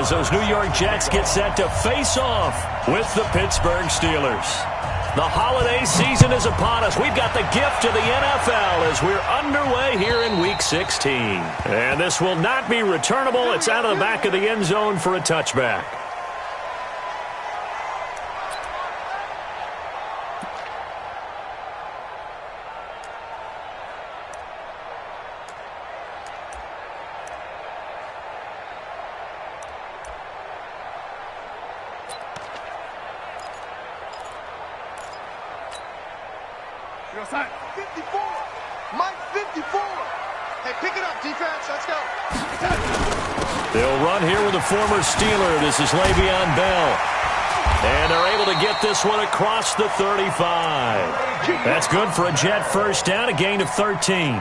as those New York Jets get set to face off with the Pittsburgh Steelers. The holiday season is upon us. We've got the gift of the NFL as we're underway here in Week 16. And this will not be returnable. It's out of the back of the end zone for a touchback. They'll run here with a former Steeler. This is Le'Veon Bell. And they're able to get this one across the 35. That's good for a Jet first down, a gain of 13.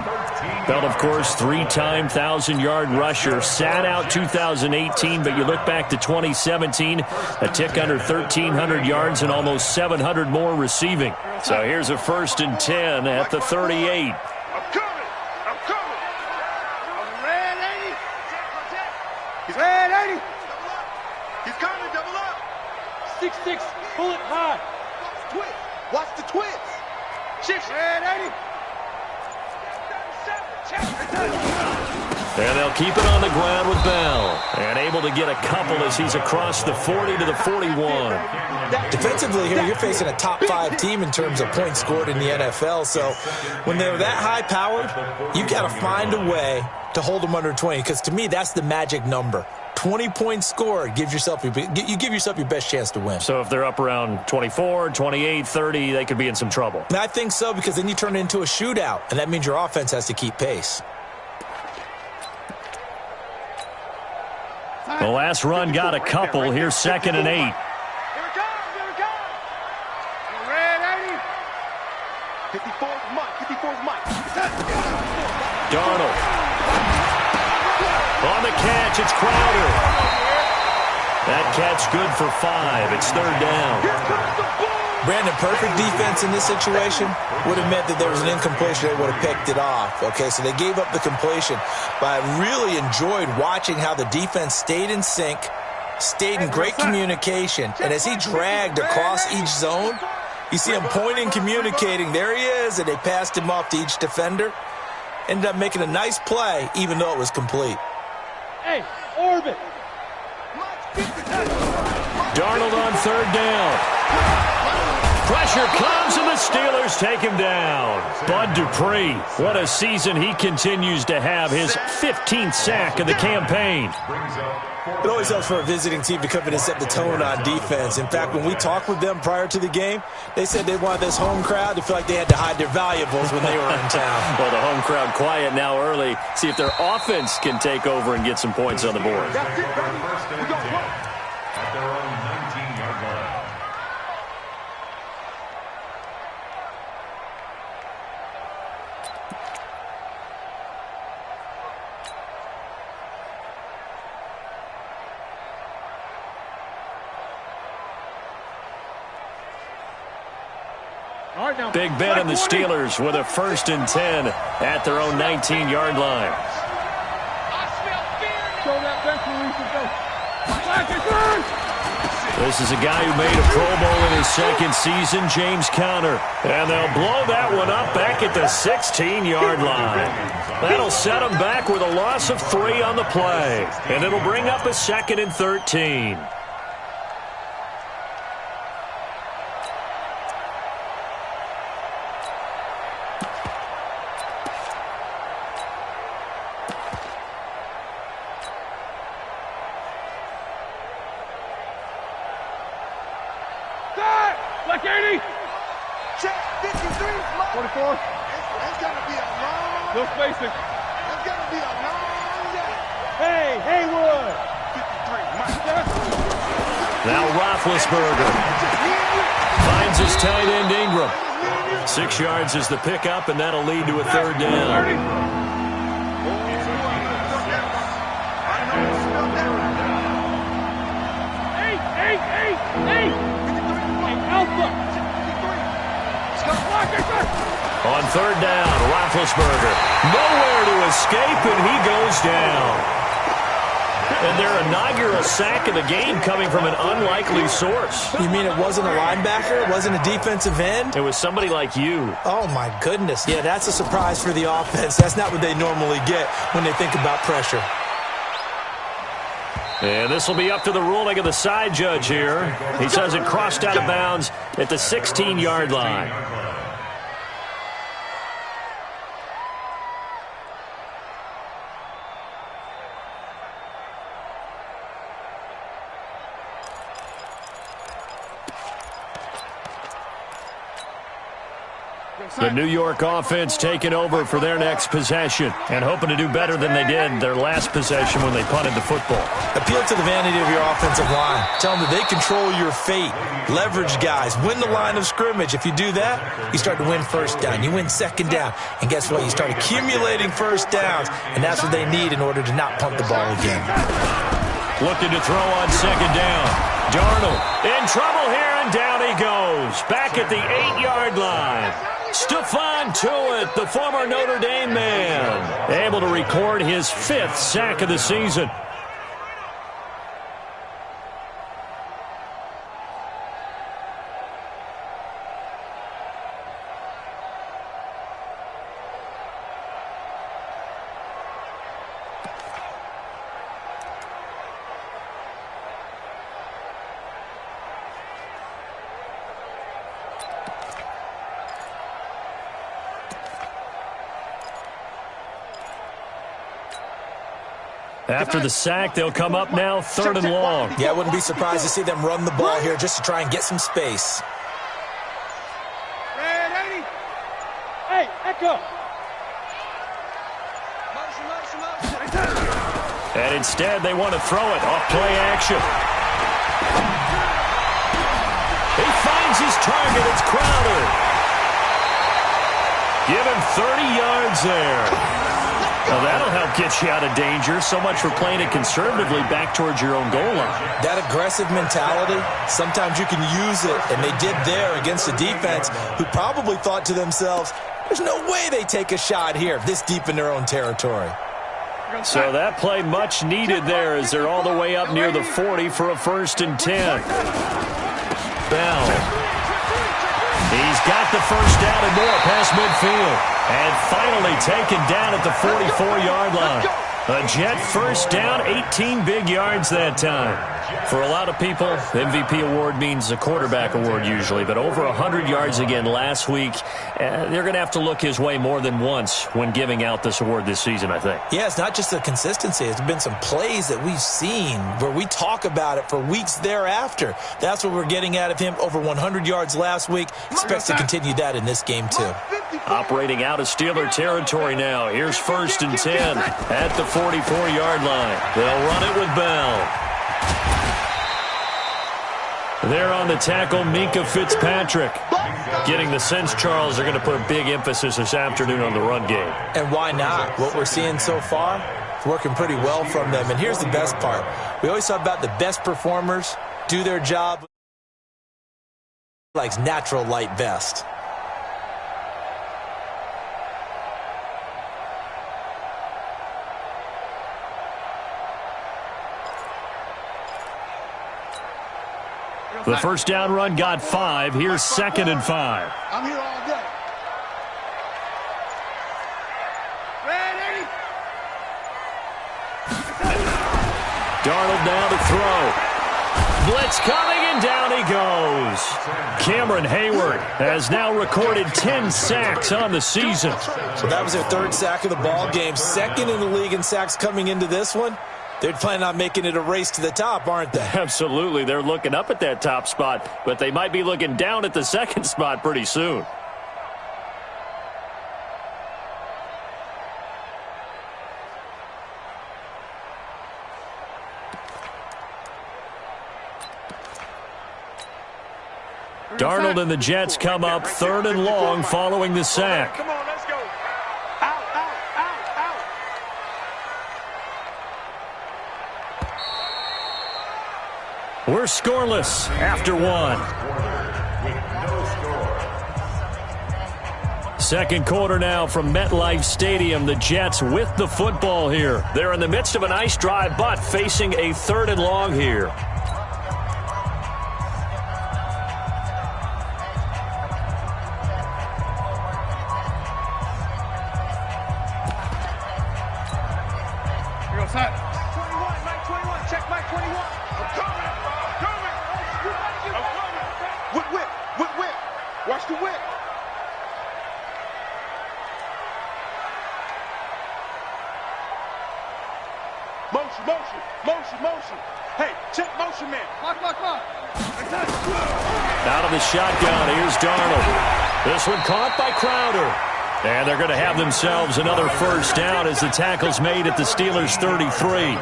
Bell, of course, three-time 1,000-yard rusher. Sat out 2018, but you look back to 2017, a tick under 1,300 yards and almost 700 more receiving. So here's a 1st and 10 at the 38. He's coming, double up. 6-6, pull it high. Twist. Watch the twist. Shift. Red 80. And they'll keep it on the ground with Bell. And able to get a couple as he's across the 40 to the 41. Defensively here, you're facing a top 5 team in terms of points scored in the NFL. So when they're that high-powered, you got to find a way to hold them under 20. Because to me, that's the magic number. 20 points scored, you give yourself your best chance to win. So if they're up around 24, 28, 30, they could be in some trouble. And I think so, because then you turn it into a shootout, and that means your offense has to keep pace. The last run got a couple. Here's 2nd and 8. Here it comes, here it comes. Red 80. 54's Mike, 54's Mike. Darnold. On the catch, it's Crowder. That catch good for 5. It's 3rd down. Brandon, perfect defense in this situation would have meant that there was an incompletion. They would have picked it off. Okay, so they gave up the completion. But I really enjoyed watching how the defense stayed in sync, stayed in great communication. And as he dragged across each zone, you see him pointing, communicating. There he is, and they passed him off to each defender. Ended up making a nice play, even though it was complete. Hey, orbit. Darnold on 3rd down. Pressure comes, and the Steelers take him down. Bud Dupree, what a season he continues to have. His 15th sack of the campaign. It always helps for a visiting team to come in and set the tone on defense. In fact, when we talked with them prior to the game, they said they wanted this home crowd to feel like they had to hide their valuables when they were in town. Well, the home crowd quiet now early. See if their offense can take over and get some points on the board. At their own 19-yard line. Big Ben and the Steelers with a 1st and 10 at their own 19-yard line. This is a guy who made a Pro Bowl in his 2nd season, James Conner. And they'll blow that one up back at the 16-yard line. That'll set them back with a loss of 3 on the play. And it'll bring up a 2nd and 13. Black 80. Check 53. 44. It's going to be a long. No spacing. It's going to be a long day. Hey, Haywood. 53. Now Roethlisberger finds his tight end Ingram. 6 yards is the pickup, and that'll lead to a 3rd down. On 3rd down, Roethlisberger nowhere to escape, and he goes down. And their inaugural sack of the game coming from an unlikely source. You mean it wasn't a linebacker? It wasn't a defensive end? It was somebody like you. Oh, my goodness. Yeah, that's a surprise for the offense. That's not what they normally get when they think about pressure. And this will be up to the ruling of the side judge here. He says it crossed out of bounds at the 16-yard line. The New York offense taking over for their next possession and hoping to do better than they did their last possession when they punted the football. Appeal to the vanity of your offensive line. Tell them that they control your fate. Leverage guys. Win the line of scrimmage. If you do that, you start to win first down. You win second down. And guess what? You start accumulating first downs. And that's what they need in order to not punt the ball again. Looking to throw on second down. Darnold in trouble here, and down he goes. Back at the 8-yard line. Stephon Tuitt, the former Notre Dame man, able to record his 5th sack of the season. After the sack, they'll come up now 3rd and long. Yeah, I wouldn't be surprised to see them run the ball here just to try and get some space. Hey, Echo. And instead, they want to throw it off play action. He finds his target. It's Crowder. Give him 30 yards there. Well, that'll help get you out of danger. So much for playing it conservatively back towards your own goal line. That aggressive mentality, sometimes you can use it, and they did there against a defense who probably thought to themselves, there's no way they take a shot here this deep in their own territory. So that play much needed there as they're all the way up near the 40 for a 1st and 10. Bell. He's got the first down and more past midfield. And finally taken down at the 44-yard line. A Jet first down, 18 big yards that time. For a lot of people, the MVP award means a quarterback award usually, but over 100 yards again last week. They're going to have to look his way more than once when giving out this award this season, I think. Yeah, it's not just the consistency. It's been some plays that we've seen where we talk about it for weeks thereafter. That's what we're getting out of him. Over 100 yards last week. Expects to continue that in this game, too. Operating out of Steeler territory now. Here's 1st and 10 at the 44-yard line. They'll run it with Bell. There on the tackle, Minkah Fitzpatrick. Getting the sense, Charles, they're going to put a big emphasis this afternoon on the run game. And why not? What we're seeing so far, it's working pretty well from them. And here's the best part. We always talk about the best performers do their job like natural light vest. The first down run got 5. Here's 2nd and 5. I'm here all day. Ready? Darnold now to throw. Blitz coming, and down he goes. Cameron Hayward has now recorded 10 sacks on the season. So that was their 3rd sack of the ball game. 2nd in the league in sacks coming into this one. They're planning on making it a race to the top, aren't they? Absolutely. They're looking up at that top spot, but they might be looking down at the 2nd spot pretty soon. Darnold and the Jets come up 3rd and long following the sack. Come on, let's go. Out, out, out, out. We're scoreless after 1. Second quarter now from MetLife Stadium. The Jets with the football here. They're in the midst of a nice drive, but facing a 3rd and long here. Watch the whip. Motion. Hey, check motion, man. Lock. Out of the shotgun, here's Darnold. This one caught by Crowder. And they're going to have themselves another first down as the tackle's made at the Steelers' 33.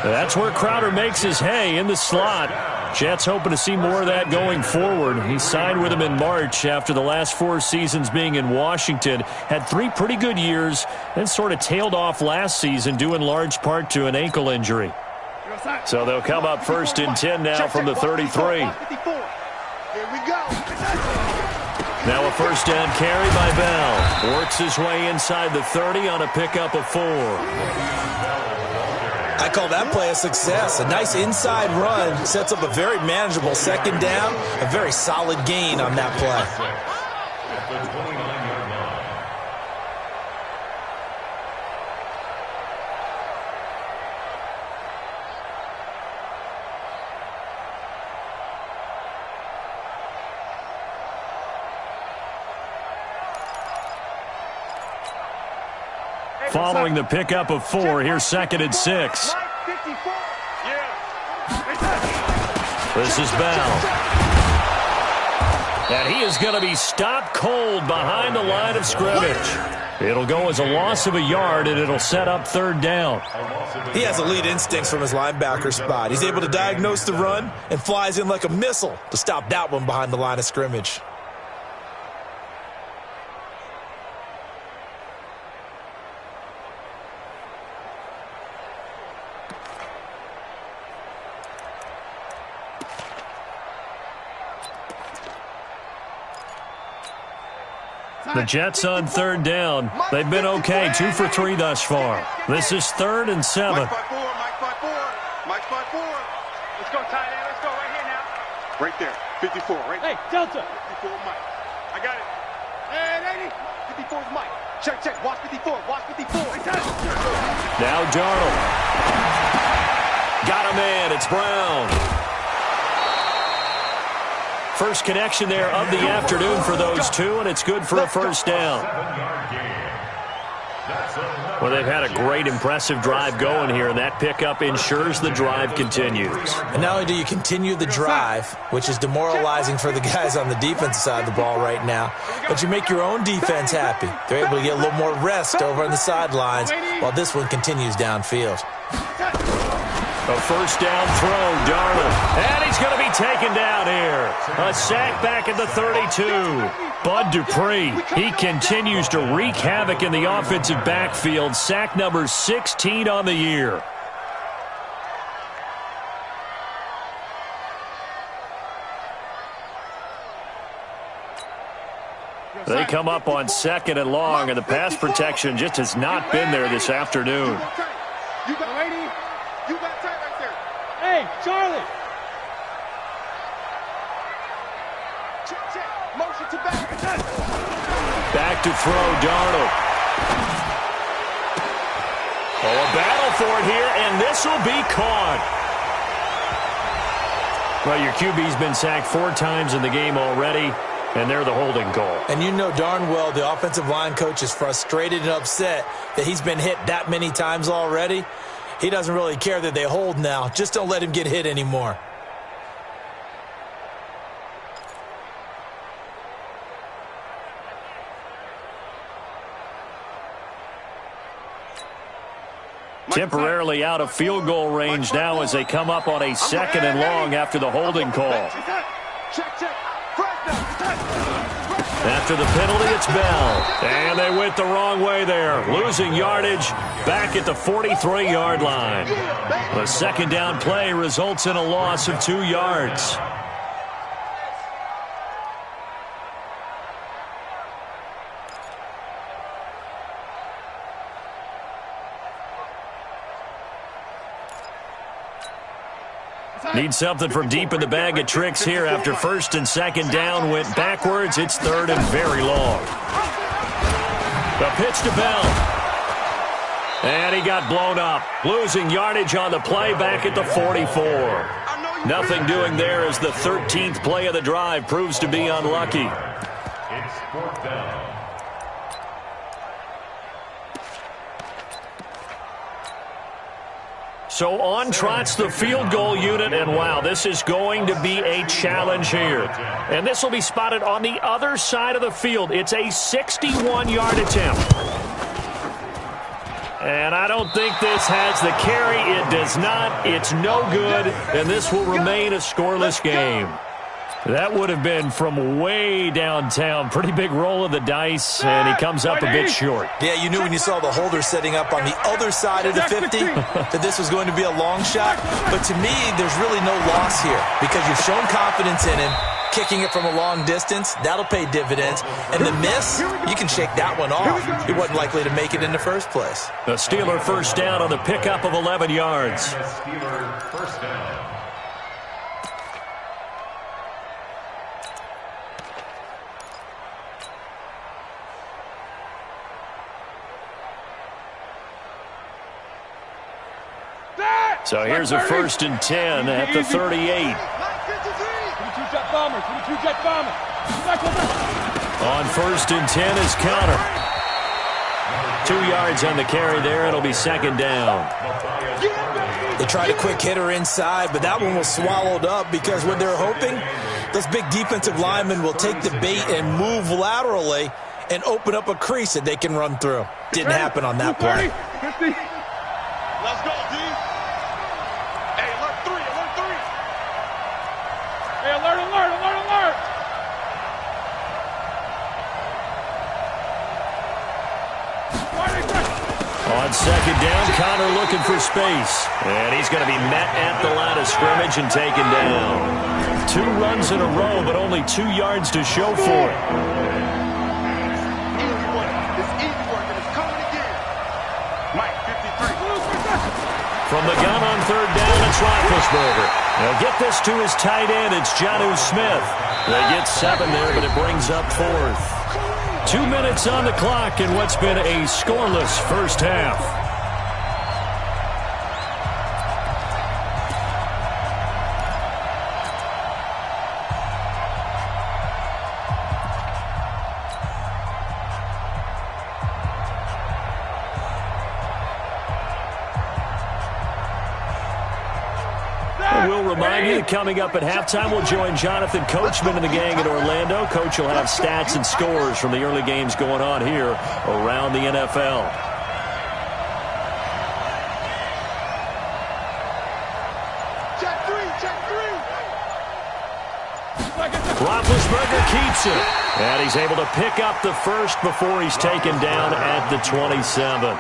That's where Crowder makes his hay in the slot. Jets hoping to see more of that going forward. He signed with them in March after the last 4 seasons being in Washington. Had 3 pretty good years, then sort of tailed off last season due in large part to an ankle injury. So they'll come up 1st and 10 now from the 33. Here we go. Now a first down carry by Bell. Works his way inside the 30 on a pickup of 4. I call that play a success. A nice inside run sets up a very manageable 2nd down. A very solid gain on that play. Following the pickup of 4, here's 2nd and 6. This is Bell. And he is going to be stopped cold behind the line of scrimmage. It'll go as a loss of a yard, and it'll set up 3rd down. He has elite instincts from his linebacker spot. He's able to diagnose the run and flies in like a missile to stop that one behind the line of scrimmage. The Jets on 3rd down. They've been okay, 2 for 3 thus far. This is 3rd and 7. Mike 5-4. Let's go, tight end. Let's go right here now. Right there. 54, right? Hey, Delta. 54, Mike. I got it. Hey, 80. 54 is Mike. Check. Watch 54. Now Darnold. Got a man. It's Brown. First connection there of the afternoon for those 2, and it's good for a first down. Well, they've had a great, impressive drive going here, and that pickup ensures the drive continues. And not only do you continue the drive, which is demoralizing for the guys on the defensive side of the ball right now, but you make your own defense happy. They're able to get a little more rest over on the sidelines while this one continues downfield. A first down throw, Darnold. And he's going to be taken down here. A sack back at the 32. Bud Dupree, he continues to wreak havoc in the offensive backfield. Sack number 16 on the year. They come up on 2nd and long, and the pass protection just has not been there this afternoon. You got lady. You got tight right there. Hey, Charlie. Check. Motion to back. Back to throw, Darnold. Oh, a battle for it here, and this will be caught. Well, your QB's been sacked 4 times in the game already, and they're the holding call. And you know darn well the offensive line coach is frustrated and upset that he's been hit that many times already. He doesn't really care that they hold now. Just don't let him get hit anymore. Temporarily out of field goal range now as they come up on a 2nd and long after the holding call. After the penalty, it's Bell. And they went the wrong way there. Losing yardage back at the 43-yard line. The 2nd down play results in a loss of 2 yards. Need something from deep in the bag of tricks here after first and second down went backwards. It's third and very long. The pitch to Bell. And he got blown up. Losing yardage on the play back at the 44. Nothing doing there as the 13th play of the drive proves to be unlucky. It's fourth down. So on trots the field goal unit, and wow, this is going to be a challenge here. And this will be spotted on the other side of the field. It's a 61-yard attempt. And I don't think this has the carry. It does not. It's no good, and this will remain a scoreless game. That would have been from way downtown. Pretty big roll of the dice, and he comes up a bit short. Yeah, you knew when you saw the holder setting up on the other side of the 50 that this was going to be a long shot. But to me, there's really no loss here because you've shown confidence in him. Kicking it from a long distance, that'll pay dividends. And the miss, you can shake that one off. He wasn't likely to make it in the first place. The Steeler first down on the pickup of 11 yards. Steeler first down. So here's a first and 10 at the 38. 22 jet bomber, 22 jet bomber. On first and 10 is Counter. 2 yards on the carry there. It'll be second down. They tried a quick hitter inside, but that one was swallowed up because what they're hoping, those big defensive linemen will take the bait and move laterally and open up a crease that they can run through. Didn't happen on that play. 50. Let's go, D. Hey, alert 3, alert 3. Hey, alert, alert, alert, alert. On second down, Connor looking for space. And he's going to be met at the line of scrimmage and taken down. 2 runs in a row, but only 2 yards to show for it. Easy work. It's easy work, and it's coming again. Mike, 53. From the gun on third down, it's Roethlisberger. They'll get this to his tight end. It's Jonnu Smith. They get 7 there, but it brings up fourth. 2 minutes on the clock in what's been a scoreless first half. We'll remind you that coming up at halftime, we'll join Jonathan Coachman and the gang in Orlando. Coach will have stats and scores from the early games going on here around the NFL. Check 3, check 3. Roethlisberger keeps it. And he's able to pick up the first before he's taken down at the 27.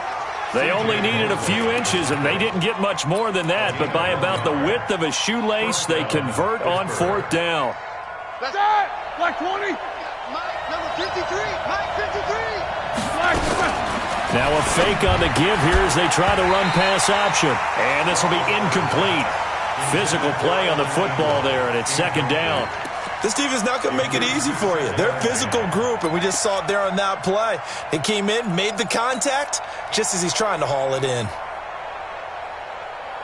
They only needed a few inches, and they didn't get much more than that. But by about the width of a shoelace, they convert on fourth down. That's it. Black 20. Mike, number 53. Mike, 53. Black. Now a fake on the give here as they try to run pass option. And this will be incomplete. Physical play on the football there, and it's second down. This defense not going to make it easy for you. They're a physical group, and we just saw it there on that play. They came in, made the contact, just as he's trying to haul it in.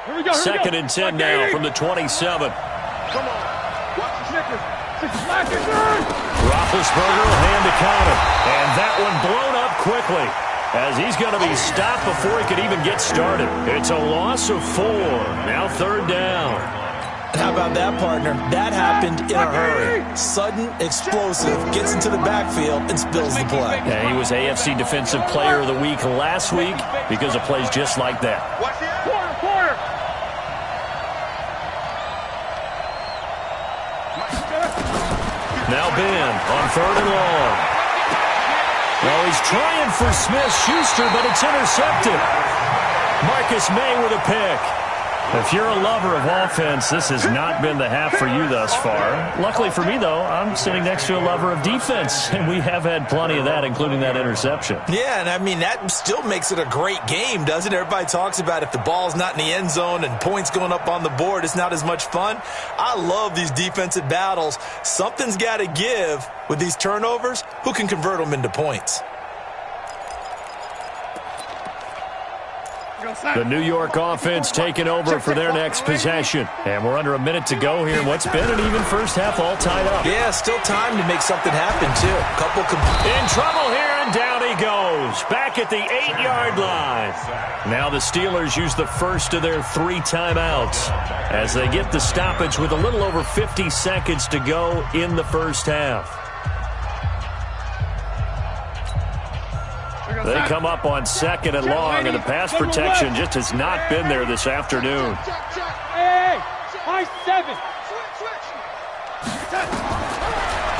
Here we go, Second and 10 now from the 27. Come on. Watch the Snickers. Roethlisberger will hand to Connor. And that one blown up quickly as he's going to be stopped before he could even get started. It's a loss of 4. Now third down. How about that, partner? That happened in a hurry. Sudden, explosive, gets into the backfield and spills the play. Yeah, he was AFC Defensive Player of the Week last week because of plays just like that. Watch the corner. Now Ben on third and long. Well, he's trying for Smith-Schuster, but it's intercepted. Marcus May with a pick. If you're a lover of offense, this has not been the half for you thus far. Luckily for me, though, I'm sitting next to a lover of defense, and we have had plenty of that, including that interception. Yeah, and I mean, that still makes it a great game, doesn't it? Everybody talks about if the ball's not in the end zone and points going up on the board, it's not as much fun. I love these defensive battles. Something's got to give with these turnovers. Who can convert them into points? The New York offense taking over for their next possession. And we're under a minute to go here in what's been an even first half all tied up. Yeah, still time to make something happen, too. In trouble here, and down he goes. Back at the 8-yard line. Now the Steelers use the first of their 3 timeouts as they get the stoppage with a little over 50 seconds to go in the first half. They come up on 2nd and long, and the pass protection just has not been there this afternoon. Hey, high 7.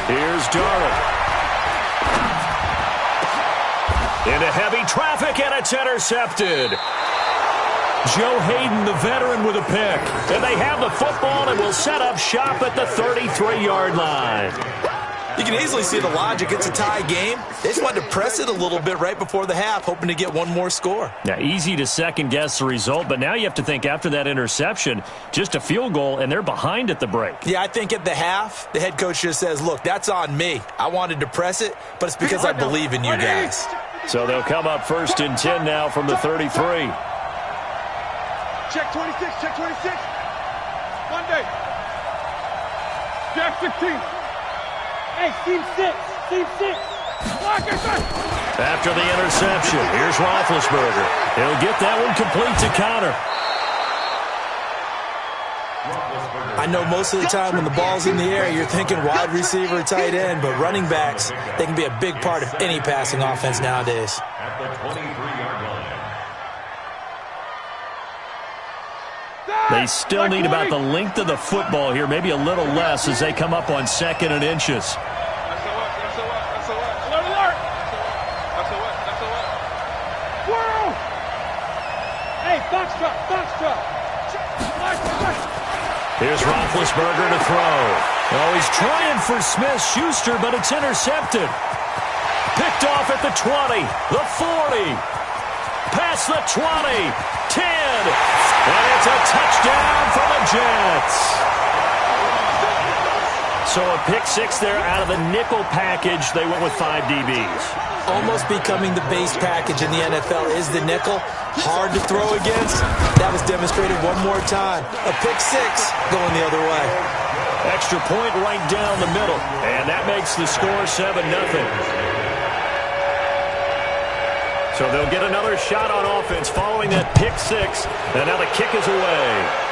Here's Darnold. Into heavy traffic, and it's intercepted. Joe Hayden, the veteran, with a pick. And they have the football and will set up shop at the 33-yard line. You can easily see the logic. It's a tie game. They just wanted to press it a little bit right before the half, hoping to get one more score. Now, easy to second-guess the result, but now you have to think after that interception, just a field goal, and they're behind at the break. Yeah, I think at the half, the head coach just says, look, that's on me. I wanted to press it, but it's because I believe in you guys. So they'll come up 1st and 10 now from the 33. Check 26, check 26. Monday. Check 16. Hey, team 6, team 6. After the interception, here's Roethlisberger. He'll get that one complete to Conner. I know most of the time when the ball's in the air, you're thinking wide receiver, tight end, but running backs, they can be a big part of any passing offense nowadays. At the 23-yard line. They still need about the length of the football here, maybe a little less as they come up on 2nd and inches. Box truck. Here's Roethlisberger to throw. Oh, he's trying for Smith-Schuster, but it's intercepted. Picked off at the 20, the 40, past the 20, 10, and it's a touchdown for the Jets. So a pick 6 there out of the nickel package. They went with 5 DBs. Almost becoming the base package in the NFL is the nickel. Hard to throw against. That was demonstrated one more time. A pick 6 going the other way. Extra point right down the middle. And that makes the score 7-0. So they'll get another shot on offense following that pick 6. And now the kick is away.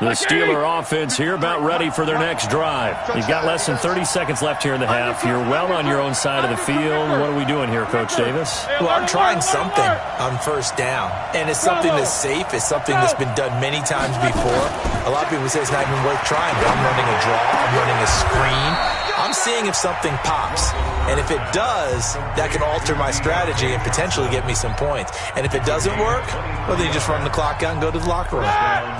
The Steeler offense here about ready for their next drive. You've got less than 30 seconds left here in the half. You're well on your own side of the field. What are we doing here, Coach Davis? Well, I'm trying something on 1st down. And it's something that's safe. It's something that's been done many times before. A lot of people say it's not even worth trying, but I'm running a draw. I'm running a screen. I'm seeing if something pops. And if it does, that can alter my strategy and potentially get me some points. And if it doesn't work, well, then you just run the clock out and go to the locker room.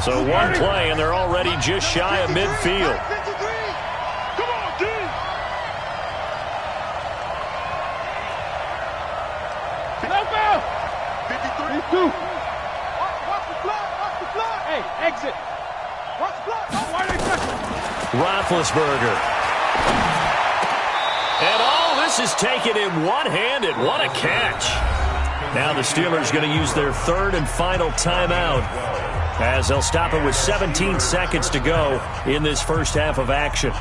So one play, and they're already just shy of midfield. Come on, D. Help out. 53. Watch the block. Hey, exit. Watch the block. Oh, why are they touching? Roethlisberger. And all this is taken in one-handed. What a catch. Now the Steelers going to use their 3rd and final timeout as they'll stop it with 17 seconds to go in this first half of action.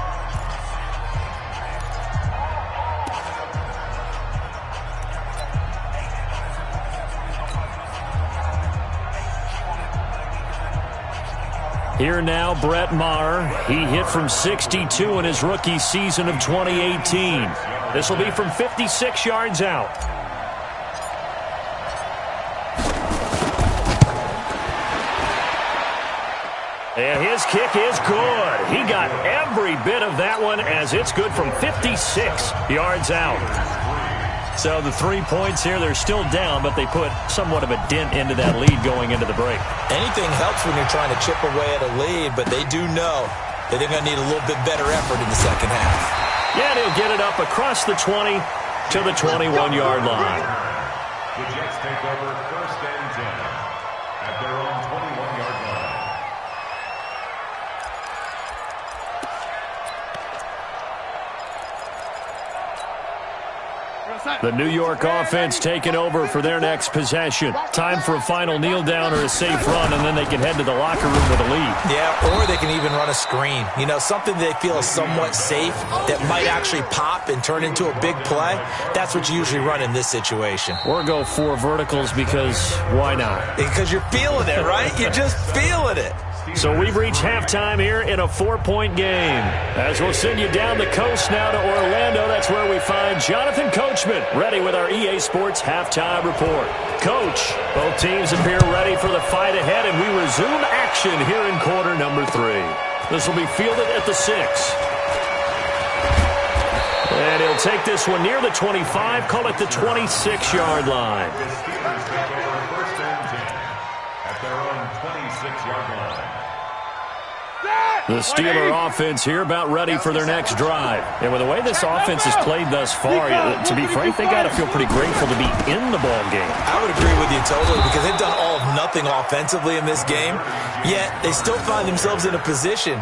Here now, Brett Maher. He hit from 62 in his rookie season of 2018. This will be from 56 yards out. And his kick is good. He got every bit of that one as it's good from 56 yards out. So the 3 points here, they're still down, but they put somewhat of a dent into that lead going into the break. Anything helps when you're trying to chip away at a lead, but they do know that they're going to need a little bit better effort in the second half. Yeah, and he'll get it up across the 20 to the 21-yard line. The Jets take over 1st and 10 at their own 21-yard line. The New York offense taking over for their next possession. Time for a final kneel down or a safe run, and then they can head to the locker room with a lead. Yeah, or they can even run a screen. You know, something they feel is somewhat safe that might actually pop and turn into a big play. That's what you usually run in this situation. Or go 4 verticals because why not? Because you're feeling it, right? You're just feeling it. So we've reached halftime here in a 4-point game. As we'll send you down the coast now to Orlando, that's where we find Jonathan Coachman ready with our EA Sports halftime report. Coach, both teams appear ready for the fight ahead, and we resume action here in quarter number 3. This will be fielded at the 6. And he'll take this one near the 25, call it the 26-yard line. The Steelers take over 1st and 10 at their own 26-yard line. The Steeler offense here about ready for their next drive. And with the way this offense has played thus far, to be frank, they got to feel pretty grateful to be in the ball game. I would agree with you totally because they've done all of nothing offensively in this game, yet they still find themselves in a position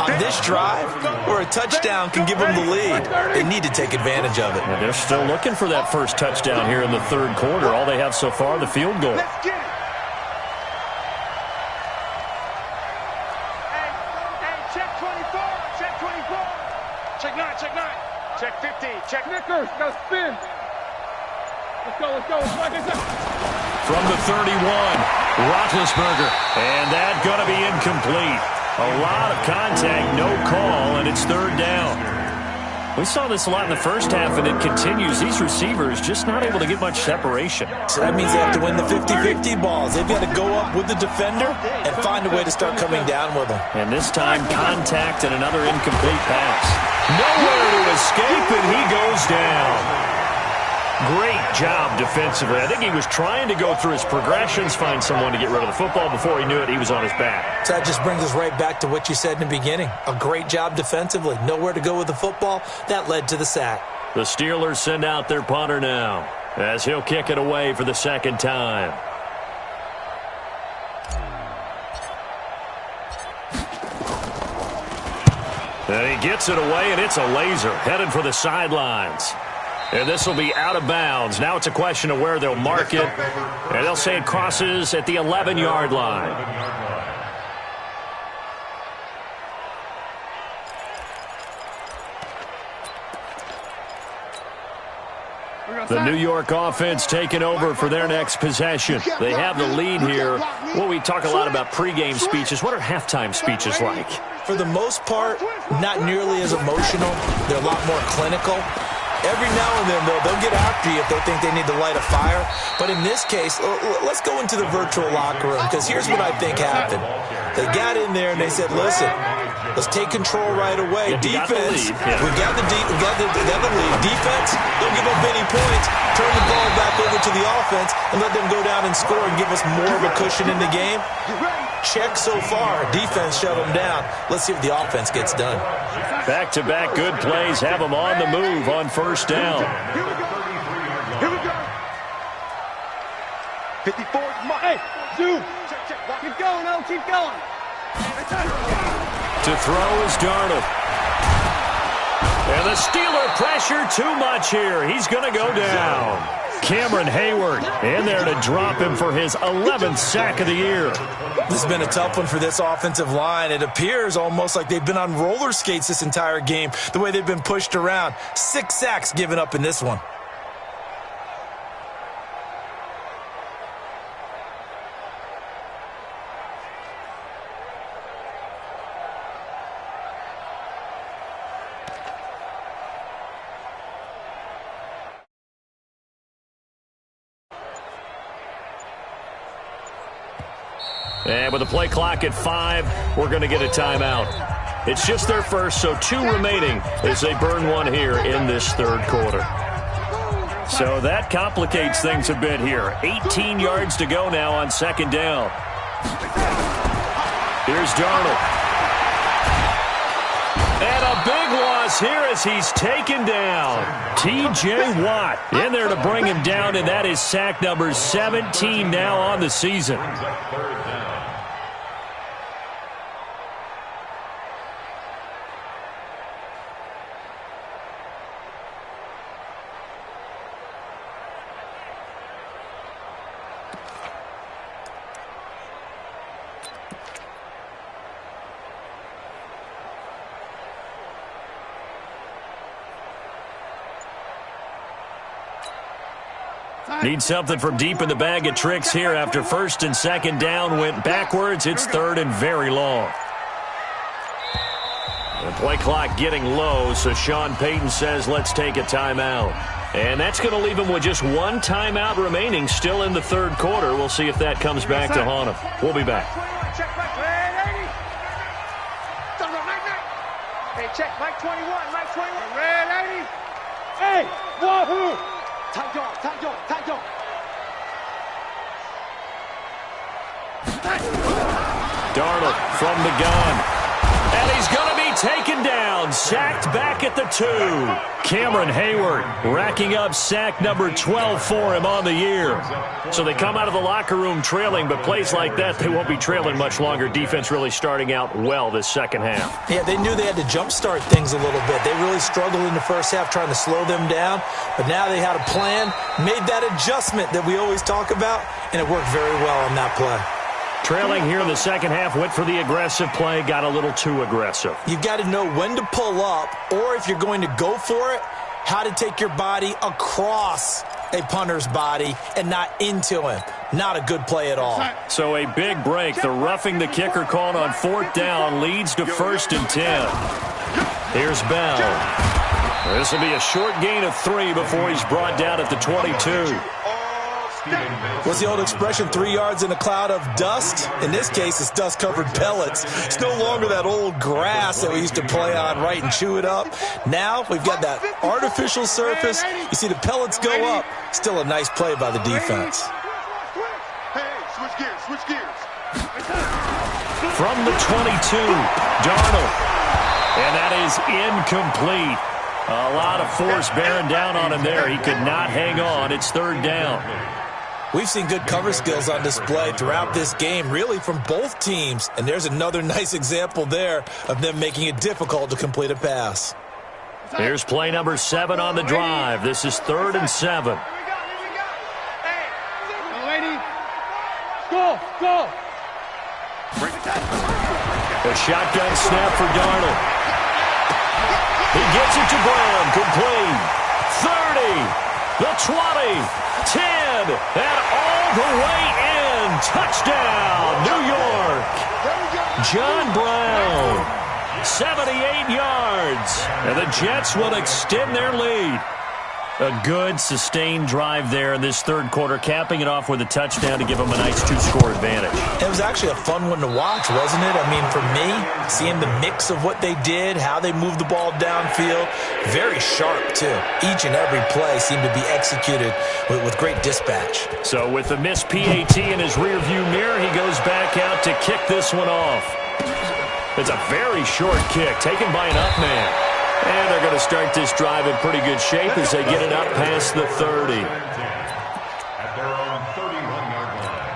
on this drive where a touchdown can give them the lead. They need to take advantage of it. And they're still looking for that first touchdown here in the 3rd quarter. All they have so far, the field goal. Let's get it. Check 24. Check 24. Check 9. Check 9. Check 50. Check Nickers. Got to spin. Let's go. Let's go. From the 31, Roethlisberger. And that going to be incomplete. A lot of contact, no call, and it's 3rd down. We saw this a lot in the first half, and it continues. These receivers just not able to get much separation. So that means they have to win the 50-50 balls. They've got to go up with the defender and find a way to start coming down with them. And this time, contact and another incomplete pass. Nowhere to escape, and he goes down. Great job defensively. I think he was trying to go through his progressions, find someone to get rid of the football. Before he knew it, he was on his back. So that just brings us right back to what you said in the beginning. A great job defensively. Nowhere to go with the football. That led to the sack. The Steelers send out their punter now as he'll kick it away for the 2nd time. And he gets it away, and it's a laser headed for the sidelines. And this will be out of bounds. Now it's a question of where they'll mark it. And they'll say it crosses at the 11-yard line. The New York offense taking over for their next possession. They have the lead here. Well, we talk a lot about pregame speeches. What are halftime speeches like? For the most part, not nearly as emotional. They're a lot more clinical. Every now and then, though, they'll get after you if they think they need to light a fire. But in this case, let's go into the virtual locker room, because here's what I think happened. They got in there and they said, listen, let's take control right away. Defense, we got the lead. Defense, don't give up any points. Turn the ball back over to the offense and let them go down and score and give us more of a cushion in the game. Check so far. Defense shut them down. Let's see if the offense gets done. Back-to-back good plays have them on the move on 1st down. Here we go. 54. Hey, Zoo. Check. Keep going, O. Keep going. To throw is Darnold. And the Steeler pressure too much here. He's going to go down. Cameron Hayward in there to drop him for his 11th sack of the year. This has been a tough one for this offensive line. It appears almost like they've been on roller skates this entire game, the way they've been pushed around. 6 sacks given up in this one. And with the play clock at 5, we're going to get a timeout. It's just their first, so 2 remaining as they burn one here in this third quarter. So that complicates things a bit here. 18 yards to go now on second down. Here's Darnold. And a big loss here as he's taken down. T.J. Watt in there to bring him down, and that is sack number 17 now on the season. Need something from deep in the bag of tricks here after first and second down went backwards. It's third and very long. The play clock getting low, so Sean Payton says let's take a timeout. And that's going to leave him with just 1 timeout remaining still in the third quarter. We'll see if that comes back to haunt him. We'll be back. Hey, check, Mike 21, Mike 21. Red 80. Hey, wahoo! Tight on. Darnold from the gun. And he's going to be taken down. Sacked back at the 2. Cameron Hayward racking up sack number 12 for him on the year. So they come out of the locker room trailing, but plays like that, they won't be trailing much longer. Defense really starting out well this second half. Yeah, they knew they had to jumpstart things a little bit. They really struggled in the first half trying to slow them down, but now they had a plan, made that adjustment that we always talk about, and it worked very well on that play. Trailing here in the second half, went for the aggressive play, got a little too aggressive. You've got to know when to pull up, or if you're going to go for it, how to take your body across a punter's body and not into him. Not a good play at all. So a big break. The roughing the kicker called on 4th down leads to 1st and 10. Here's Bell. This will be a short gain of 3 before he's brought down at the 22. What's the old expression, 3 yards in a cloud of dust? In this case, it's dust-covered pellets. It's no longer that old grass that we used to play on, right, and chew it up. Now we've got that artificial surface. You see the pellets go up. Still a nice play by the defense. Hey, switch gears. From the 22, Darnold. And that is incomplete. A lot of force bearing down on him there. He could not hang on. It's 3rd down. We've seen good cover skills on display throughout this game, really from both teams. And there's another nice example there of them making it difficult to complete a pass. Here's play number 7 on the drive. This is 3rd and 7. Go. A shotgun snap for Darnold. He gets it to Brown, complete. 30, the 20, 10, and all the way in. Touchdown, New York. John Brown, 78 yards. And the Jets will extend their lead. A good, sustained drive there in this third quarter, capping it off with a touchdown to give them a nice 2-score advantage. It was actually a fun one to watch, wasn't it? I mean, for me, seeing the mix of what they did, how they moved the ball downfield, very sharp, too. Each and every play seemed to be executed with great dispatch. So with the missed PAT in his rearview mirror, he goes back out to kick this one off. It's a very short kick, taken by an up man. And they're going to start this drive in pretty good shape as they get it up past the 30. At their own 31-yard line.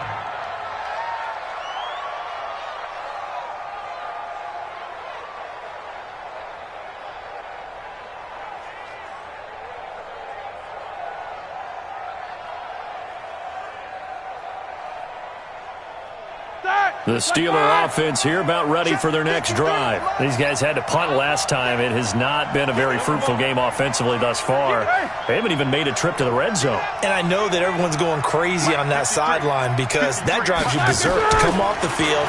The Steeler offense here about ready for their next drive. These guys had to punt last time. It has not been a very fruitful game offensively thus far. They haven't even made a trip to the red zone. And I know that everyone's going crazy on that sideline because that drives you berserk to come off the field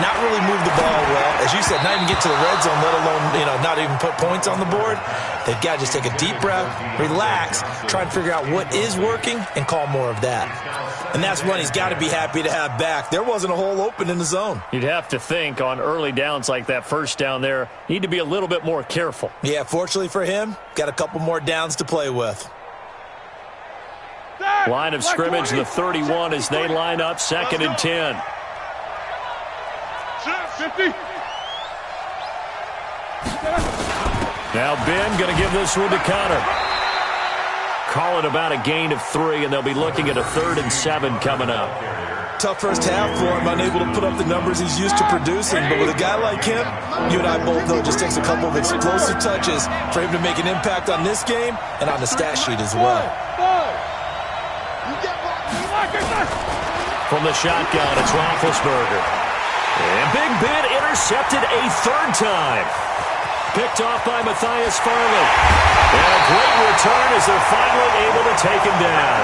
not really move the ball well. As you said, not even get to the red zone, let alone, not even put points on the board. They've got to just take a deep breath, relax, try and figure out what is working and call more of that. And that's one he's got to be happy to have back. There wasn't a hole open in the zone. You'd have to think on early downs like that first down there, need to be a little bit more careful. Yeah, fortunately for him, got a couple more downs to play with. Line of scrimmage, the 31 as they line up, 2nd and 10. 50. Now Ben going to give this one to Connor. Call it about a gain of 3, and they'll be looking at a 3rd and 7 coming up. Tough first half for him, unable to put up the numbers he's used to producing. But with a guy like him, you and I both know it just takes a couple of explosive touches for him to make an impact on this game and on the stat sheet as well. From the shotgun, it's Roethlisberger. And Big Ben intercepted a 3rd time. Picked off by Matthias Farley. And a great return as they're finally able to take him down.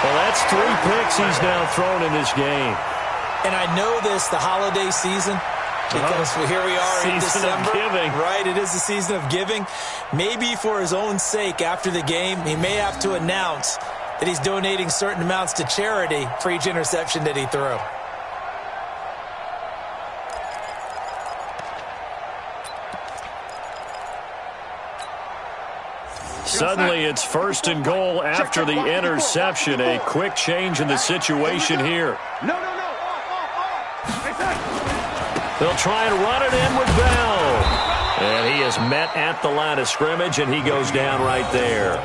Well, that's 3 picks he's now thrown in this game. And I know this, the holiday season, because here we are in December. Season of giving. Right, it is the season of giving. Maybe for his own sake after the game, he may have to announce that he's donating certain amounts to charity for each interception that he threw. Suddenly it's 1st and goal after the interception. A quick change in the situation here. No. They'll try and run it in with Bell. And he is met at the line of scrimmage, and he goes down right there.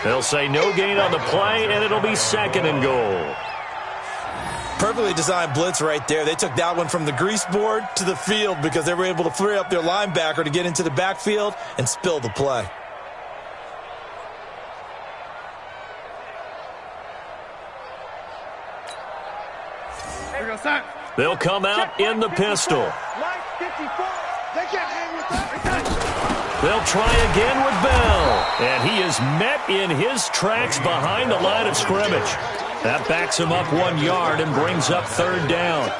They'll say no gain on the play, and it'll be 2nd and goal. Perfectly designed blitz right there. They took that one from the grease board to the field because they were able to free up their linebacker to get into the backfield and spill the play. They'll come out in the pistol. They can't hang with that. They'll try again with Bell. And he is met in his tracks behind the line of scrimmage. That backs him up 1 yard and brings up 3rd down.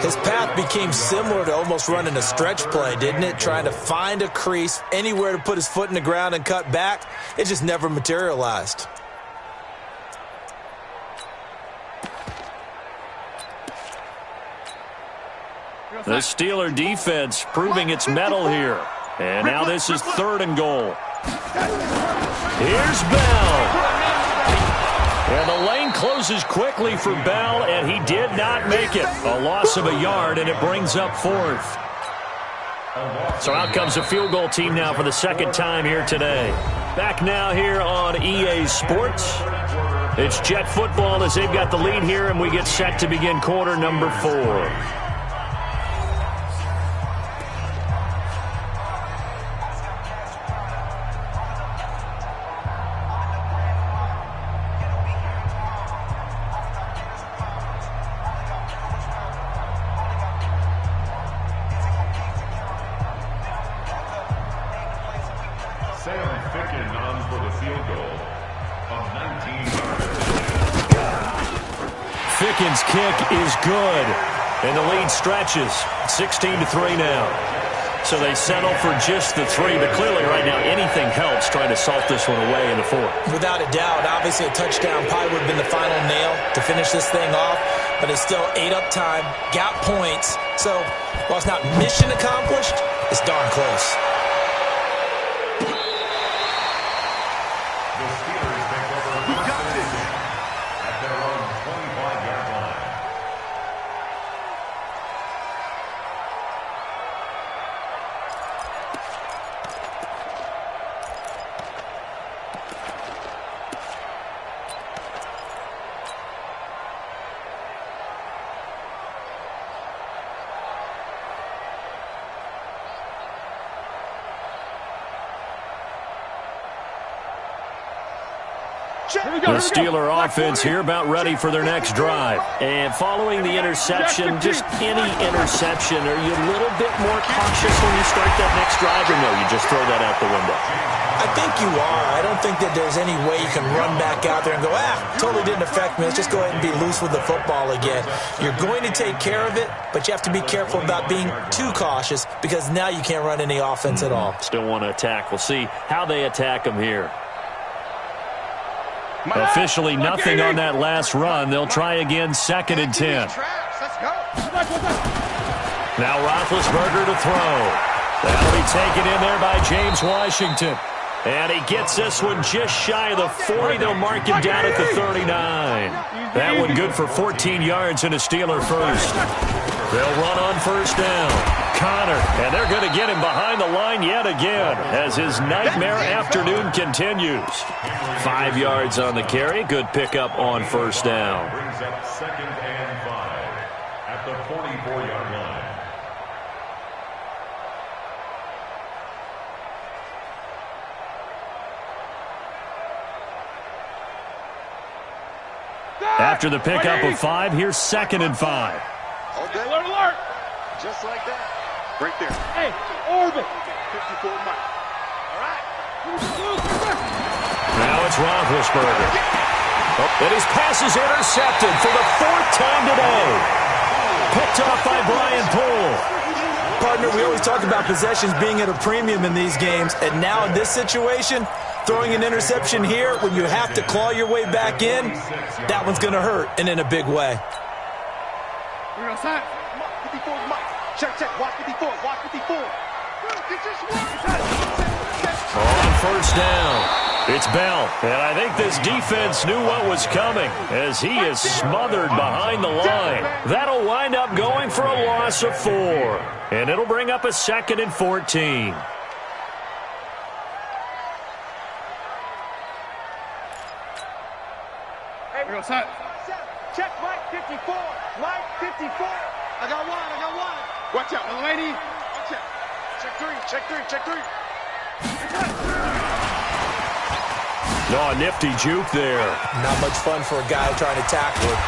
His path became similar to almost running a stretch play, didn't it? Trying to find a crease, anywhere to put his foot in the ground and cut back. It just never materialized. The Steeler defense proving its mettle here. And now this is 3rd and goal. Here's Bell. And the lane closes quickly for Bell, and he did not make it. A loss of a yard, and it brings up 4th. So out comes a field goal team now for the 2nd time here today. Back now here on EA Sports. It's Jet football as they've got the lead here, and we get set to begin quarter number 4. Fickens' kick is good, and the lead stretches 16-3 now. So they settle for just the 3, but clearly right now anything helps trying to salt this one away in the 4th. Without a doubt, obviously a touchdown probably would have been the final nail to finish this thing off, but it's still 8 up time, got points. So while it's not mission accomplished, it's darn close. The Steeler offense here about ready for their next drive. And following the interception, just any interception, are you a little bit more cautious when you start that next drive, or no, you just throw that out the window? I think you are. I don't think that there's any way you can run back out there and go, totally didn't affect me. Let's just go ahead and be loose with the football again. You're going to take care of it, but you have to be careful about being too cautious because now you can't run any offense at all. Still want to attack. We'll see how they attack them here. Officially nothing on that last run. They'll try again, 2nd and 10. Now Roethlisberger to throw. That'll be taken in there by James Washington. And he gets this one just shy of the 40. They'll mark him down at the 39. That one good for 14 yards and a Steeler first. They'll run on first down. Connor, and they're going to get him behind the line yet again as his nightmare afternoon continues. 5 yards on the carry. Good pickup on first down. Brings up 2nd and 5 at the 44-yard line. After the pickup of 5, here's 2nd and 5. Okay. Alert, alert. Just like that. Right there. Hey, orbit. 54 miles. All right. Now it's Roethlisberger. And his pass is intercepted for the 4th time today. Picked off by Brian Poole. Partner, we always talk about possessions being at a premium in these games, and now in this situation, throwing an interception here when you have to claw your way back in, that one's going to hurt, and in a big way. We're going to sign. 54 miles. Check, check. Watch 54. Watch 54. On first down, it's Bell. And I think this defense knew what was coming as he is smothered behind the line. That'll wind up going for a loss of 4. And it'll bring up a 2nd and 14. We're going to sign. Check Mike 54. Mike 54. I got one. Watch out, little lady. Watch out. Check 3. Check 3. Oh, nifty juke there. Not much fun for a guy trying to tackle it.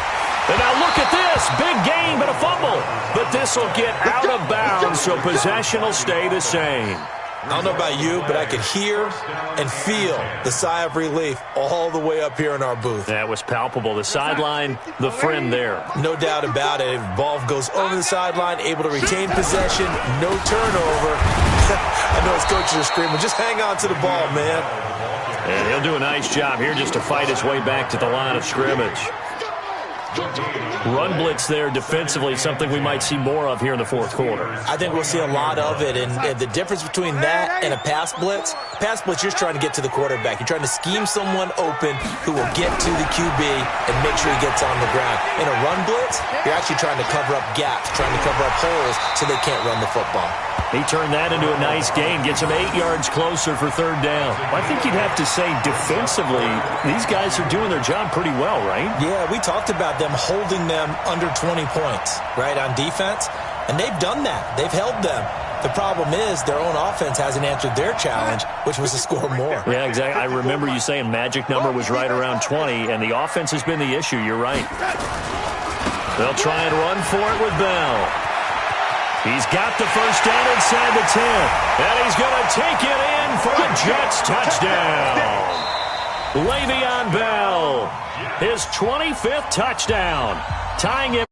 And now look at this. Big gain, but a fumble. But this will get out of bounds, so possession will stay the same. I don't know about you, but I could hear and feel the sigh of relief all the way up here in our booth. That was palpable. The sideline, the friend there. No doubt about it. Ball goes over the sideline, able to retain possession, no turnover. I know his coaches are screaming, just hang on to the ball, man. And he'll do a nice job here just to fight his way back to the line of scrimmage. Run blitz there defensively, something we might see more of here in the 4th quarter. I think we'll see a lot of it, and the difference between that and a pass blitz, you're just trying to get to the quarterback. You're trying to scheme someone open who will get to the QB and make sure he gets on the ground. In a run blitz, you're actually trying to cover up gaps, trying to cover up holes so they can't run the football. He turned that into a nice gain, gets him 8 yards closer for 3rd down. I think you'd have to say defensively, these guys are doing their job pretty well, right? Yeah, we talked about them holding them under 20 points, right, on defense, and they've done that. They've held them. The problem is their own offense hasn't answered their challenge, which was to score more. Yeah, exactly. I remember you saying magic number was right around 20, and the offense has been the issue. You're right. They'll try and run for it with Bell. He's got the first down inside the 10, and he's going to take it in for a Jets touchdown. Le'Veon Bell, his 25th touchdown, tying it.